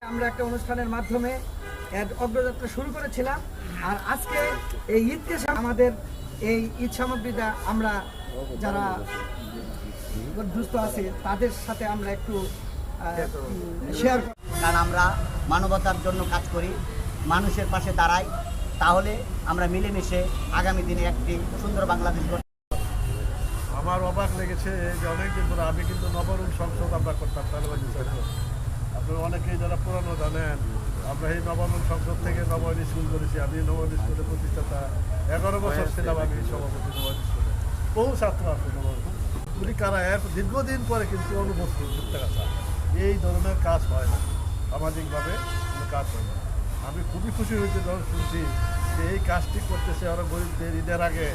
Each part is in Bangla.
আমরা একটা অনুষ্ঠানের মাধ্যমে অগ্রযাত্রা শুরু করেছিলাম, আর আজকে এই ঈদকে আমাদের এই ঈদ সামগ্রীটা আমরা যারা দুস্থ আছে তাদের সাথে আমরা একটু শেয়ার করি। কারণ আমরা মানবতার জন্য কাজ করি, মানুষের পাশে দাঁড়াই, তাহলে আমরা মিলেমিশে আগামী দিনে একটি সুন্দর বাংলাদেশ গড়ে। আমার অবাক লেগেছে যে অনেকদিন ধরে আমি কিন্তু নবরুণ সংসদ আমরা করতাম তালেবানি সংসদ। আপনারা অনেকেই যারা পুরানো জানেন, আমরা এই নবরুণ সংসদ থেকে নবরুণ স্কুল করেছি। আমি নবরুণ স্কুলের প্রতিষ্ঠাতা, 11 বছর ছিলাম আমি সভাপতি নবরুণ স্কুলে। বহু ছাত্র আছে নবরুণ, উনি কারা এক দীর্ঘদিন পরে কিন্তু অনুভূতি করতে গেছে এই ধরনের কাজ হয় না, সামাজিকভাবে কোনো কাজ হয় না। আমি খুবই খুশি হয়েছি যখন শুনছি যে এই কাজটি করতেছে। ওরা গরিবদের ঈদের আগে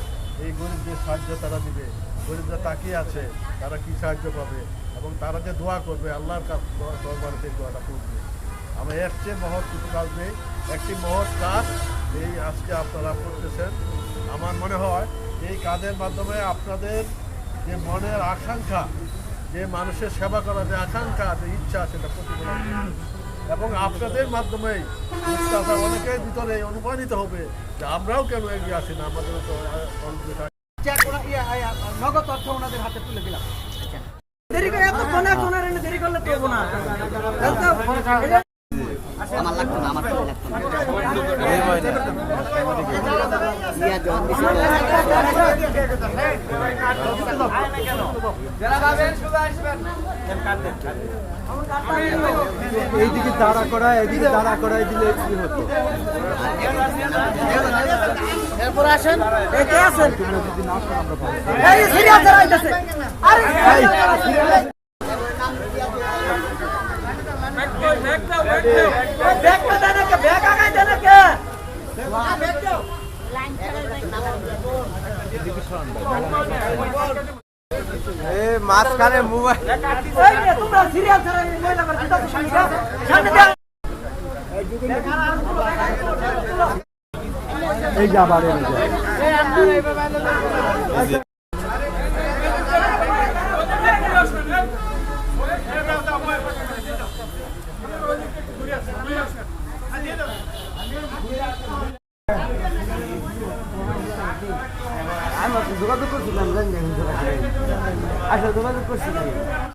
এই গরিবদের সাহায্য তারা দিবে, গরিবরা তাকিয়ে আছে তারা কি সাহায্য পাবে এবং তারা যে দোয়া করবে আল্লাহর দরবারে সেই দোয়াটা করবে। আমার এর চেয়ে মহৎ কিছু কাজ নেই। একটি মহৎ কাজ এই আজকে আপনারা করতেছেন। আমার মনে হয় এই কাজের মাধ্যমে আপনাদের যে মনের আকাঙ্ক্ষা, যে মানুষের সেবা করার যে আকাঙ্ক্ষা, যে ইচ্ছা, সেটা প্রতিফলন এবং আপনাদের মাধ্যমেই অনেকের ভিতরে অনুপ্রাণিত হবে যে আমরাও কেন এগিয়ে আসি না, আমাদেরও তো নগদ অর্থ ওনাদের হাতে তুলে দিলাম। দেরি করে এত কোনা কোনা রেনে দেরি করলে তো হবে না। আমার লাগতো না, আমার লাগতো না। এইদিকে দাঁড়া করা, এদিকে দাঁড়া করাই দিলে কি হতো? এরপর আসেন, কে আছেন? মাঝখানে মোবাইল এই যাবার আমি যোগাযোগ করছিলাম, আসলে যোগাযোগ করছিলাম।